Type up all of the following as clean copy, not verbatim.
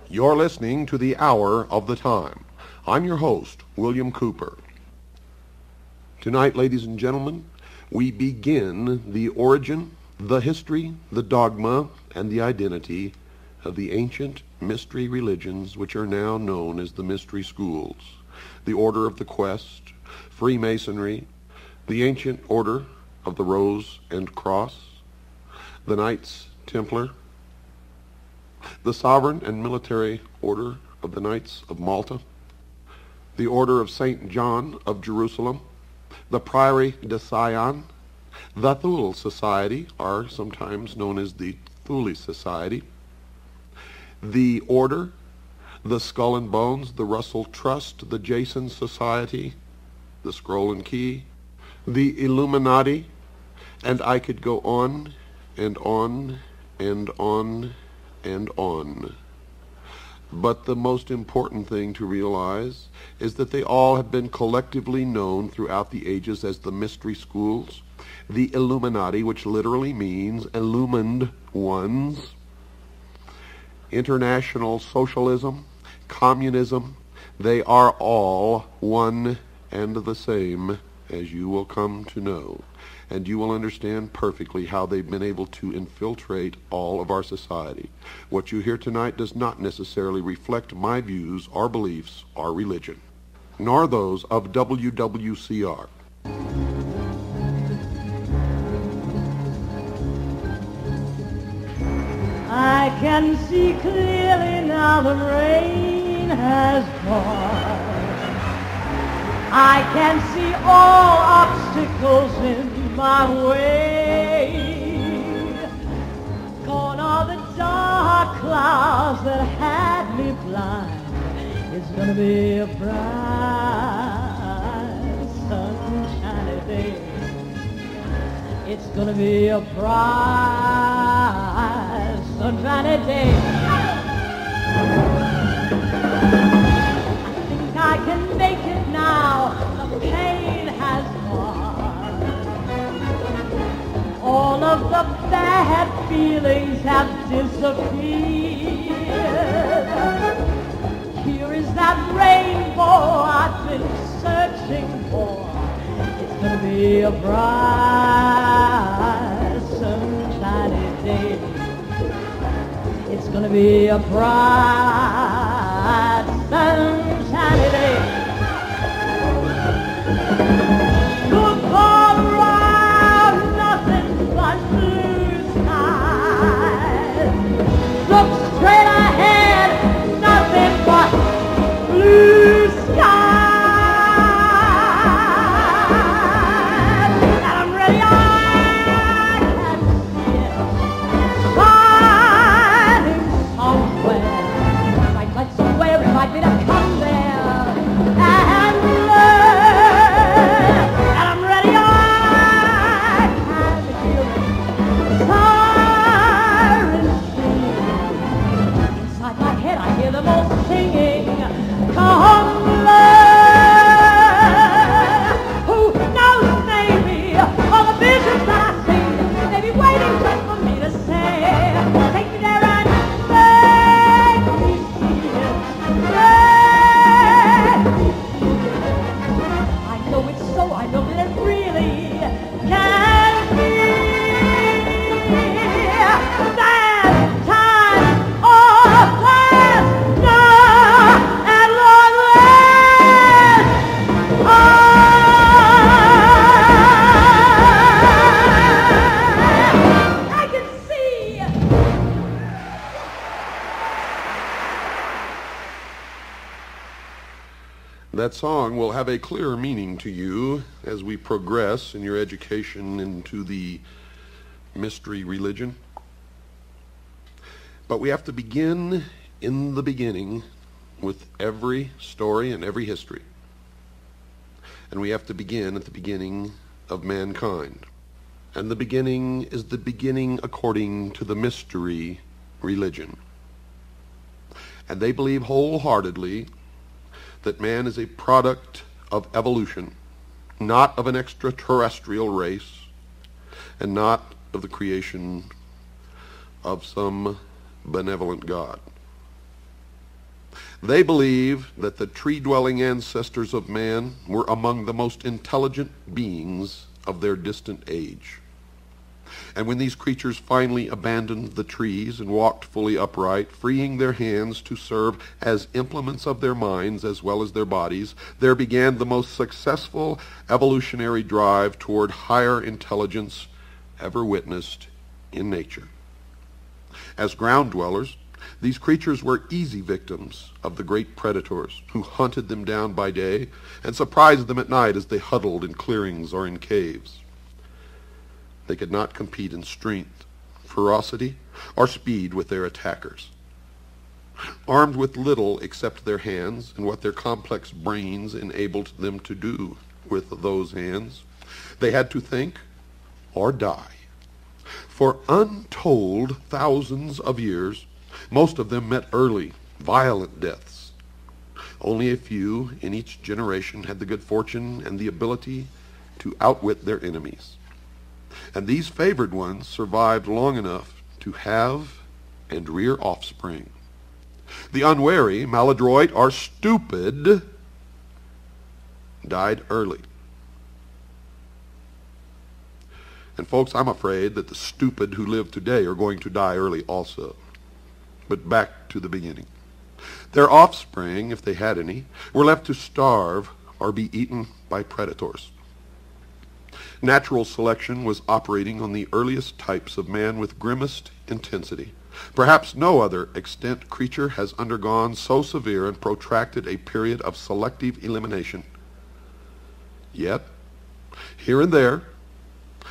You're listening to the Hour of the Time. I'm your host, William Cooper. Tonight, ladies and gentlemen, we begin the origin, the history, the dogma, and the identity of the ancient mystery religions which are now known as the mystery schools, the Order of the Quest, Freemasonry, the Ancient Order of the Rose and Cross, the Knights Templar, the Sovereign and Military Order of the Knights of Malta, the Order of St. John of Jerusalem, the Priory de Sion, the Thule Society, or sometimes known as the Thule Society, the Order, the Skull and Bones, the Russell Trust, the Jason Society, the Scroll and Key, the Illuminati, and I could go on and on and on and on. But the most important thing to realize is that they all have been collectively known throughout the ages as the mystery schools, the Illuminati, which literally means illumined ones, international socialism, communism. They are all one and the same, as you will come to know. And you will understand perfectly how they've been able to infiltrate all of our society. What you hear tonight does not necessarily reflect my views or beliefs or religion, nor those of WWCR. I can see clearly now the rain has gone. I can see all obstacles in my way. Gone are the dark clouds that had me blind. It's gonna be a bright, sunshiny day. It's gonna be a bright, sunshiny day. I think I can make it now. The pain has gone. All of the bad feelings have disappeared. Here is that rainbow I've been searching for. It's gonna be a bright, sunshiny day. It's gonna be a bright, sunshiny day. Look all around, nothing but blue skies. Look straight ahead, nothing but blue skies. And I'm ready, I can see it shining somewhere. Bright lights somewhere, invite me to come there and learn. That song will have a clearer meaning to you as we progress in your education into the mystery religion. But we have to begin in the beginning with every story and every history. And we have to begin at the beginning of mankind. And the beginning is the beginning according to the mystery religion. And they believe wholeheartedly that man is a product of evolution, not of an extraterrestrial race, and not of the creation of some benevolent God. They believe that the tree-dwelling ancestors of man were among the most intelligent beings of their distant age. And when these creatures finally abandoned the trees and walked fully upright, freeing their hands to serve as implements of their minds as well as their bodies, there began the most successful evolutionary drive toward higher intelligence ever witnessed in nature. As ground dwellers, these creatures were easy victims of the great predators who hunted them down by day and surprised them at night as they huddled in clearings or in caves. They could not compete in strength, ferocity, or speed with their attackers. Armed with little except their hands and what their complex brains enabled them to do with those hands, they had to think or die. For untold thousands of years, most of them met early, violent deaths. Only a few in each generation had the good fortune and the ability to outwit their enemies. And these favored ones survived long enough to have and rear offspring. The unwary, maladroit, or stupid died early. And folks, I'm afraid that the stupid who live today are going to die early also. But back to the beginning. Their offspring, if they had any, were left to starve or be eaten by predators. Natural selection was operating on the earliest types of man with grimmest intensity. Perhaps no other extant creature has undergone so severe and protracted a period of selective elimination. Yet, here and there,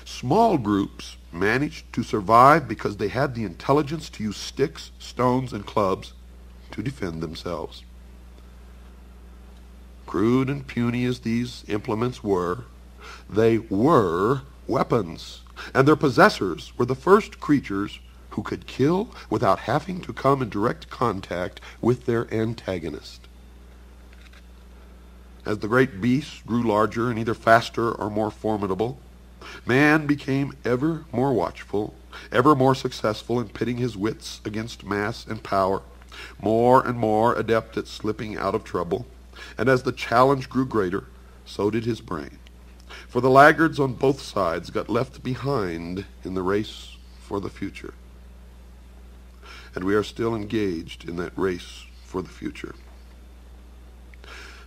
small groups managed to survive because they had the intelligence to use sticks, stones, and clubs to defend themselves. Crude and puny as these implements were, they were weapons, and their possessors were the first creatures who could kill without having to come in direct contact with their antagonist. As the great beasts grew larger and either faster or more formidable, man became ever more watchful, ever more successful in pitting his wits against mass and power, more and more adept at slipping out of trouble, and as the challenge grew greater, so did his brain. For the laggards on both sides got left behind in the race for the future. And we are still engaged in that race for the future.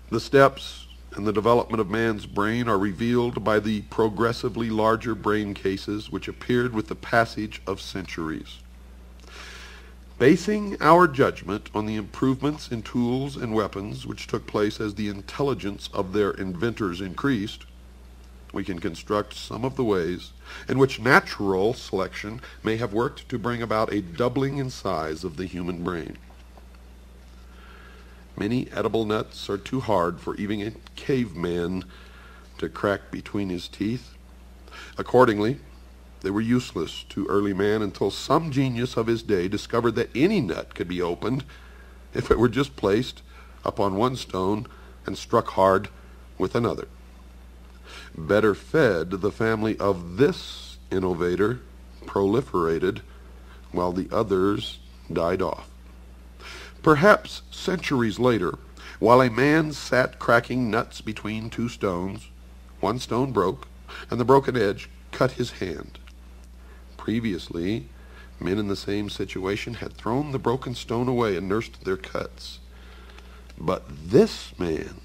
The steps and the development of man's brain are revealed by the progressively larger brain cases which appeared with the passage of centuries. Basing our judgment on the improvements in tools and weapons which took place as the intelligence of their inventors increased, we can construct some of the ways in which natural selection may have worked to bring about a doubling in size of the human brain. Many edible nuts are too hard for even a caveman to crack between his teeth. Accordingly, they were useless to early man until some genius of his day discovered that any nut could be opened if it were just placed upon one stone and struck hard with another. Better fed, the family of this innovator proliferated while the others died off. Perhaps centuries later, while a man sat cracking nuts between two stones, one stone broke, and the broken edge cut his hand. Previously, men in the same situation had thrown the broken stone away and nursed their cuts. But this man